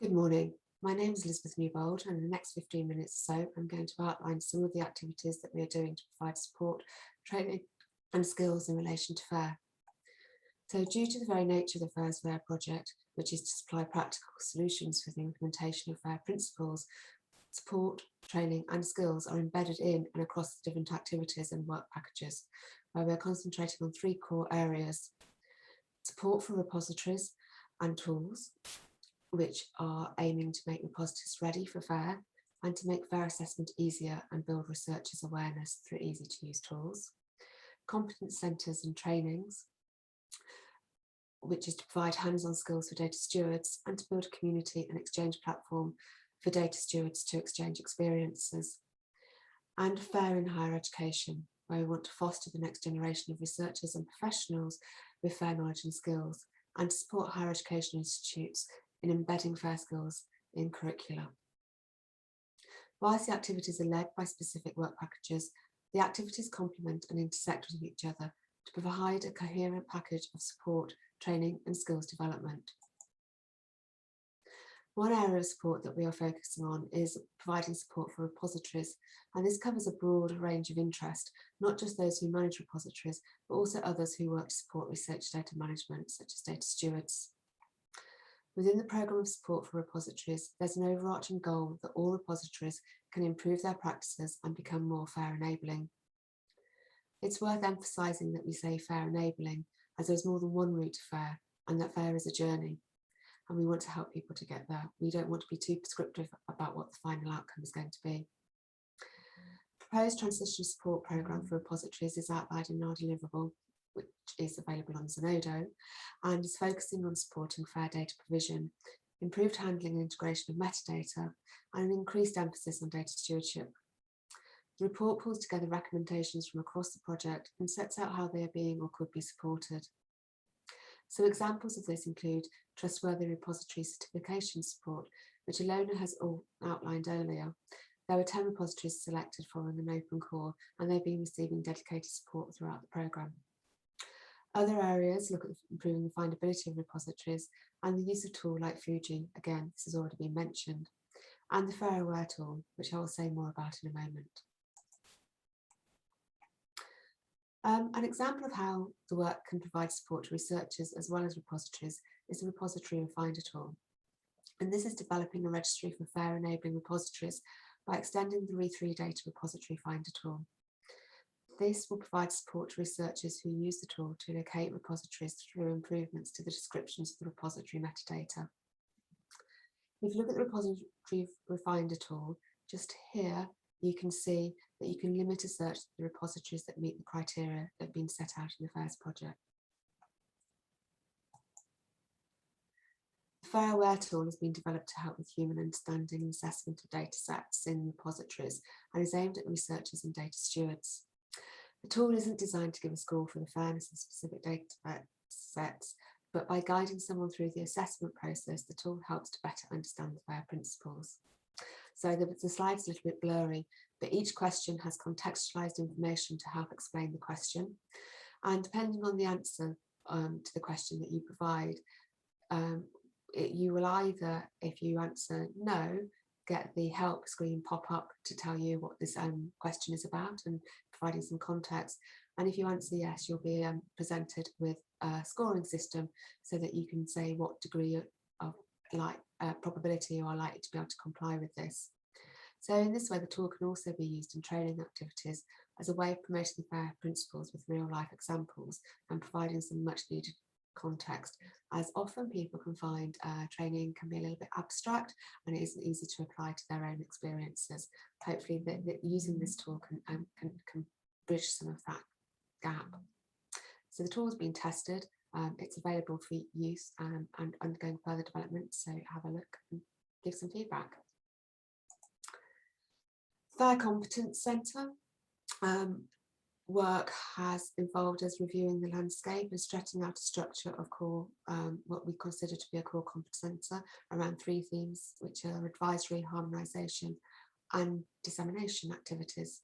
Good morning. My name is Elisabeth Newbold, and in the next 15 minutes or so, I'm going to outline some of the activities that we are doing to provide support, training and skills in relation to FAIR. So due to the very nature of the FAIRsFAIR project, which is to supply practical solutions for the implementation of FAIR principles, support, training and skills are embedded in and across the different activities and work packages, where we're concentrating on three core areas: support for repositories and tools, which are aiming to make repositories ready for FAIR and to make FAIR assessment easier and build researchers' awareness through easy-to-use tools. Competence centres and trainings, which is to provide hands-on skills for data stewards and to build a community and exchange platform for data stewards to exchange experiences. And FAIR in higher education, where we want to foster the next generation of researchers and professionals with FAIR knowledge and skills, and to support higher education institutes in embedding FAIR skills in curricula. Whilst the activities are led by specific work packages, the activities complement and intersect with each other to provide a coherent package of support, training and skills development. One area of support that we are focusing on is providing support for repositories, and this covers a broad range of interest, not just those who manage repositories, but also others who work to support research data management, such as data stewards. Within the programme of support for repositories, there's an overarching goal that all repositories can improve their practices and become more FAIR enabling. It's worth emphasising that we say FAIR enabling, as there's more than one route to FAIR, and that FAIR is a journey, and we want to help people to get there. We don't want to be too prescriptive about what the final outcome is going to be. The proposed transition support programme for repositories is outlined in our deliverable, which is available on Zenodo, and is focusing on supporting FAIR data provision, improved handling and integration of metadata, and an increased emphasis on data stewardship. The report pulls together recommendations from across the project and sets out how they are being or could be supported. Some examples of this include trustworthy repository certification support, which Ilona has outlined earlier. There were 10 repositories selected following an open call, and they've been receiving dedicated support throughout the programme. Other areas look at improving the findability of repositories and the use of tools like Fuji. Again, this has already been mentioned, and the FAIRsFAIR tool, which I will say more about in a moment. An example of how the work can provide support to researchers as well as repositories is the Repository Finder tool. And this is developing a registry for FAIR enabling repositories by extending the Re3 Data Repository Finder tool. This will provide support to researchers who use the tool to locate repositories through improvements to the descriptions of the repository metadata. If you look at the Repository Finder tool, just here you can see that you can limit a search to the repositories that meet the criteria that have been set out in the FAIRS project. The FAIRsFAIR tool has been developed to help with human understanding and assessment of data sets in repositories and is aimed at researchers and data stewards. The tool isn't designed to give a score for the fairness of specific data sets, but by guiding someone through the assessment process, the tool helps to better understand the FAIR principles. So the slide's a little bit blurry, but each question has contextualised information to help explain the question. And depending on the answer to the question that you provide, you will either, if you answer no, get the help screen pop up to tell you what this question is about and providing some context. And if you answer yes, you'll be presented with a scoring system so that you can say what degree of probability you are likely to be able to comply with this. So in this way, the tool can also be used in training activities as a way of promoting the FAIR principles with real life examples and providing some much needed context, as often people can find training can be a little bit abstract and it isn't easy to apply to their own experiences. Hopefully using this tool can bridge some of that gap. So the tool has been tested, it's available for use and undergoing further development, so have a look and give some feedback. FAIR Competence Centre work has involved us reviewing the landscape and stretching out a structure of core, what we consider to be a core competence centre around three themes, which are advisory, harmonisation and dissemination activities.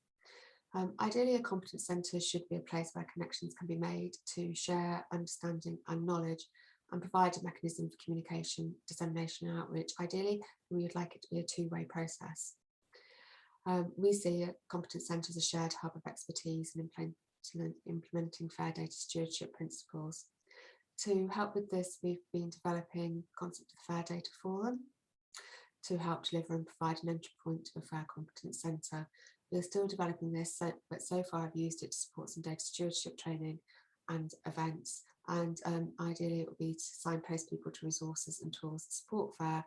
Ideally, a competence centre should be a place where connections can be made to share understanding and knowledge, and provide a mechanism for communication, dissemination and outreach. Ideally, we would like it to be a two-way process. We see a Competence Centre as a shared hub of expertise in implementing fair data stewardship principles. To help with this, we've been developing the concept of the Fair Data Forum to help deliver and provide an entry point to a fair Competence Centre. We're still developing this, but so far I've used it to support some data stewardship training and events, and ideally it will be to signpost people to resources and tools to support FAIR,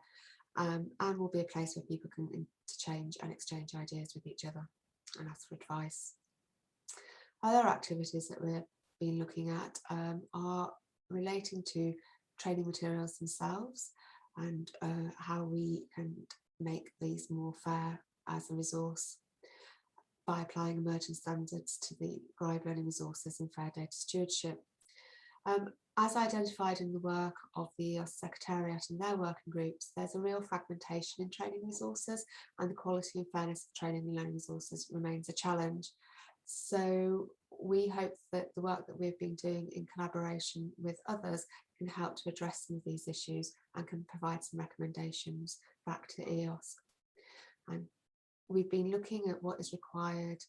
and will be a place where people can interchange and exchange ideas with each other and ask for advice. Other activities that we've been looking at are relating to training materials themselves and how we can make these more fair as a resource by applying emerging standards to the Scribe learning resources and fair data stewardship. As identified in the work of the Secretariat and their working groups, there's a real fragmentation in training resources, and the quality and fairness of training and learning resources remains a challenge. So we hope that the work that we've been doing in collaboration with others can help to address some of these issues and can provide some recommendations back to EOSC. And we've been looking at what is required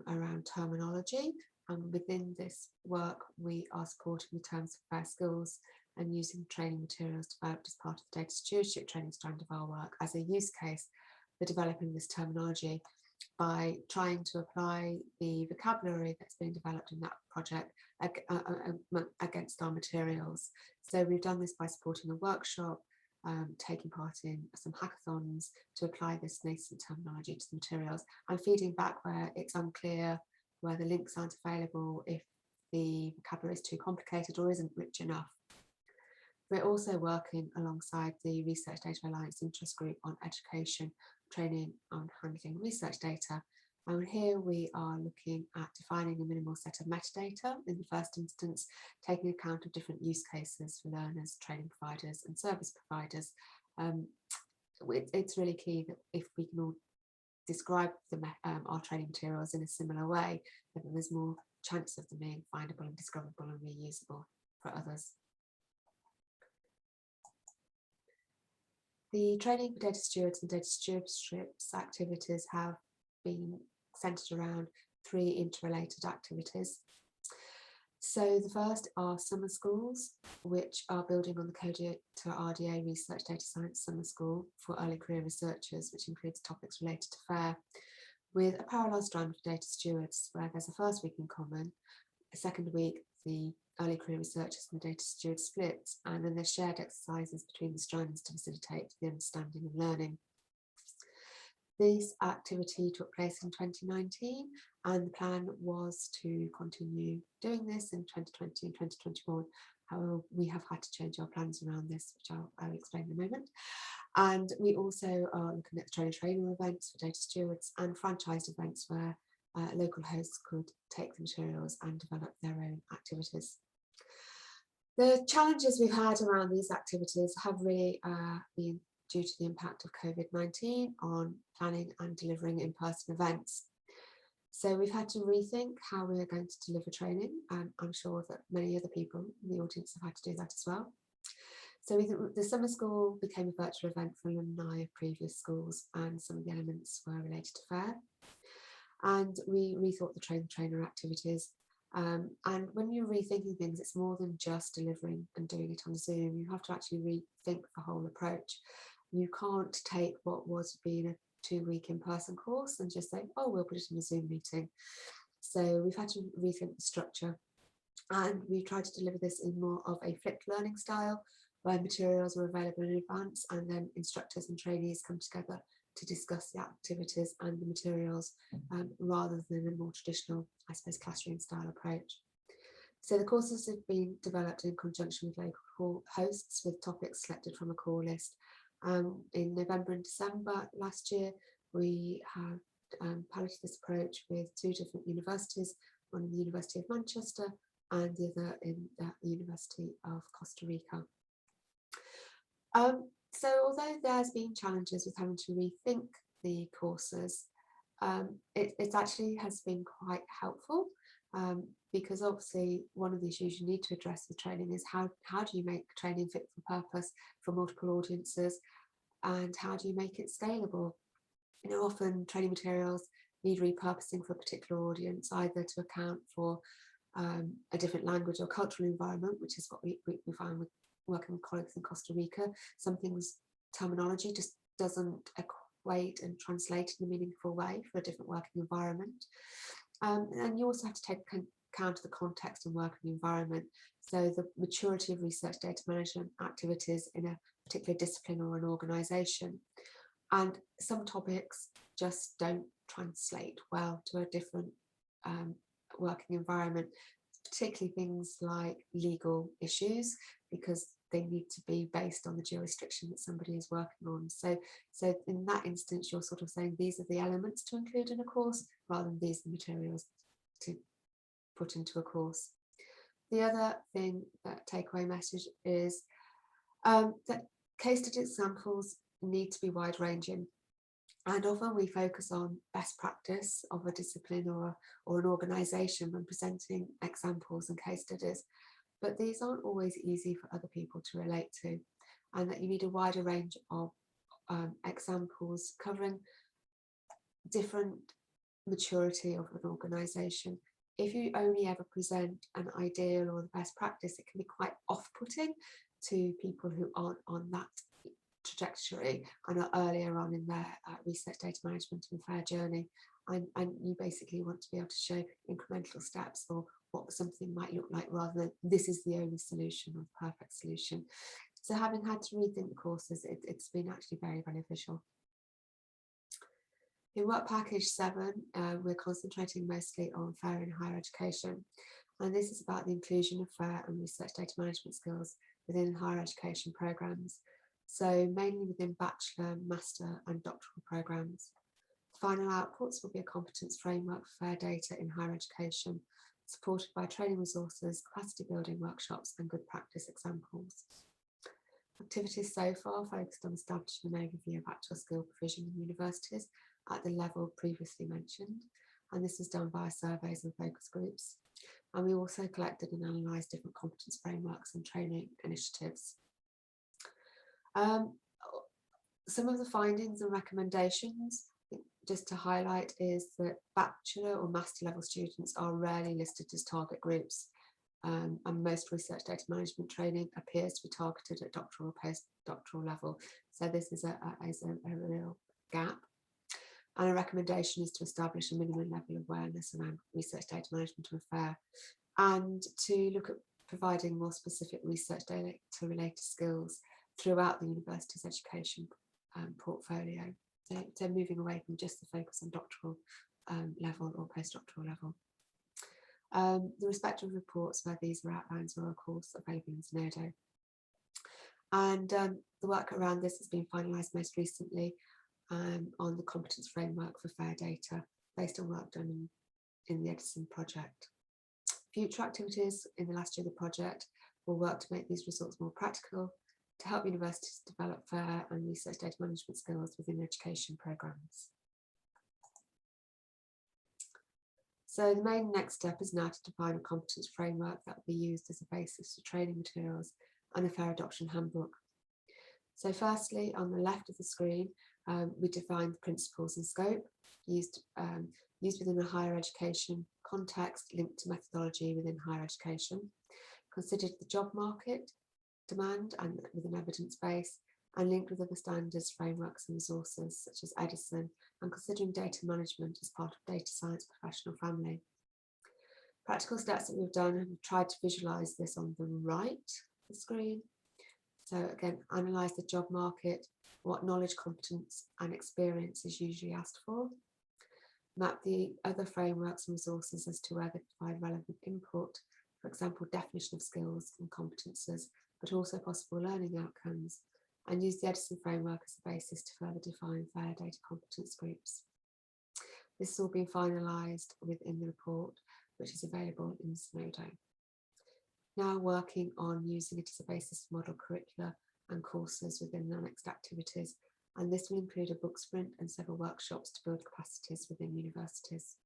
around terminology, and within this work we are supporting the terms of fair skills and using training materials developed as part of the data stewardship training strand of our work as a use case for developing this terminology, by trying to apply the vocabulary that's been developed in that project against our materials. So we've done this by supporting a workshop, taking part in some hackathons to apply this nascent terminology to the materials, and feeding back where it's unclear, where the links aren't available, if the vocabulary is too complicated or isn't rich enough. We're also working alongside the Research Data Alliance Interest Group on education, training on handling research data. And here we are looking at defining a minimal set of metadata in the first instance, taking account of different use cases for learners, training providers and service providers. It's really key that if we can all describe our training materials in a similar way, then there's more chance of them being findable and discoverable and reusable for others. The training for data stewards and data stewardships activities have been centred around 3 interrelated activities. So the first are summer schools, which are building on the CODATA RDA Research Data Science Summer School for early career researchers, which includes topics related to FAIR, with a parallel strand for data stewards, where there's a first week in common, a second week the early career researchers and the data stewards split, and then there's shared exercises between the strands to facilitate the understanding and learning. This activity took place in 2019, and the plan was to continue doing this in 2020 and 2021. However, we have had to change our plans around this, which I'll explain in a moment. And we also are looking at the trainer events for data stewards and franchised events where local hosts could take the materials and develop their own activities. The challenges we've had around these activities have really been due to the impact of COVID-19 on planning and delivering in-person events. So we've had to rethink how we are going to deliver training, and I'm sure that many other people in the audience have had to do that as well. So the summer school became a virtual event for alumni of previous schools, and some of the elements were related to FAIR. And we rethought the trainer activities. And when you're rethinking things, it's more than just delivering and doing it on Zoom. You have to actually rethink the whole approach. You can't take what was being a 2-week in-person course and just say, oh, we'll put it in a Zoom meeting. So we've had to rethink the structure, and we tried to deliver this in more of a flipped learning style, where materials are available in advance and then instructors and trainees come together to discuss the activities and the materials, rather than a more traditional, I suppose, classroom style approach. So the courses have been developed in conjunction with local hosts, with topics selected from a core list. In November and December last year, we have piloted this approach with 2 different universities, one in the University of Manchester and the other in the University of Costa Rica. So although there's been challenges with having to rethink the courses, it actually has been quite helpful, because obviously one of the issues you need to address with training is how do you make training fit for purpose for multiple audiences, and how do you make it scalable? You know, often training materials need repurposing for a particular audience, either to account for a different language or cultural environment, which is what we find with working with colleagues in Costa Rica. Some things, terminology just doesn't equate and translate in a meaningful way for a different working environment. And you also have to take account of the context and working environment. So the maturity of research data management activities in a particular discipline or an organisation. And some topics just don't translate well to a different working environment, particularly things like legal issues, because they need to be based on the jurisdiction that somebody is working on. So in that instance, you're sort of saying these are the elements to include in a course, rather than these are the materials to put into a course. The other thing, that takeaway message, is that case study examples need to be wide-ranging. And often we focus on best practice of a discipline or an organisation when presenting examples and case studies, but these aren't always easy for other people to relate to, and that you need a wider range of examples covering different maturity of an organisation. If you only ever present an ideal or the best practice, it can be quite off-putting to people who aren't on that trajectory and are earlier on in their research data management and FAIR journey, and you basically want to be able to show incremental steps or what something might look like, rather than this is the only solution or the perfect solution. So having had to rethink the courses, it's been actually very beneficial. In work package 7, we're concentrating mostly on FAIR in higher education, and this is about the inclusion of FAIR and research data management skills within higher education programmes. So mainly within bachelor, master and doctoral programmes. The final outputs will be a competence framework for FAIR data in higher education, supported by training resources, capacity building workshops and good practice examples. Activities so far focused on establishing an overview of actual skill provision in universities at the level previously mentioned, and this is done via surveys and focus groups. And we also collected and analysed different competence frameworks and training initiatives. Some of the findings and recommendations, just to highlight, is that bachelor or master level students are rarely listed as target groups, and most research data management training appears to be targeted at doctoral or postdoctoral level. So this is a real gap. And a recommendation is to establish a minimum level of awareness around research data management and FAIR, and to look at providing more specific research data related skills throughout the university's education portfolio. So moving away from just the focus on doctoral level or postdoctoral level. The respective reports where these are outlined are of course available in Zenodo. And the work around this has been finalised most recently on the competence framework for FAIR data, based on work done in the Edison project. Future activities in the last year of the project will work to make these results more practical, to help universities develop FAIR and research data management skills within education programmes. So the main next step is now to define a competence framework that will be used as a basis for training materials and a FAIR adoption handbook. So firstly, on the left of the screen, we defined the principles and scope used within a higher education context linked to methodology within higher education, considered the job market, demand and with an evidence base, and linked with other standards, frameworks and resources such as Edison, and considering data management as part of data science professional family. Practical steps that we've done, and we've tried to visualise this on the right of the screen. So again, analyse the job market, what knowledge, competence and experience is usually asked for. Map the other frameworks and resources as to where they provide relevant input, for example, definition of skills and competences, but also possible learning outcomes, and use the Edison framework as a basis to further define FAIR data competence groups. This has all been finalised within the report, which is available in Zenodo. Now working on using it as a basis for model curricula and courses within the next activities, and this will include a book sprint and several workshops to build capacities within universities.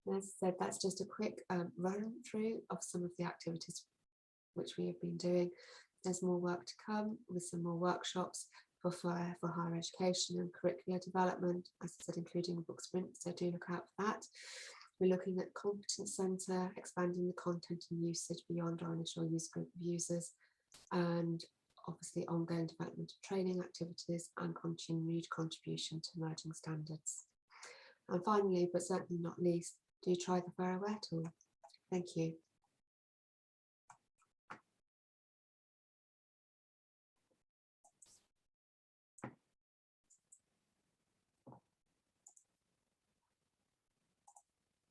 And as I said, that's just a quick run through of some of the activities which we have been doing. There's more work to come with some more workshops for higher education and curricular development, as I said, including a book sprint, so do look out for that. We're looking at Competence Centre, expanding the content and usage beyond our initial use group of users, and obviously ongoing development of training activities and continued contribution to emerging standards. And finally, but certainly not least, do try the FAIRsFAIR tool. Thank you.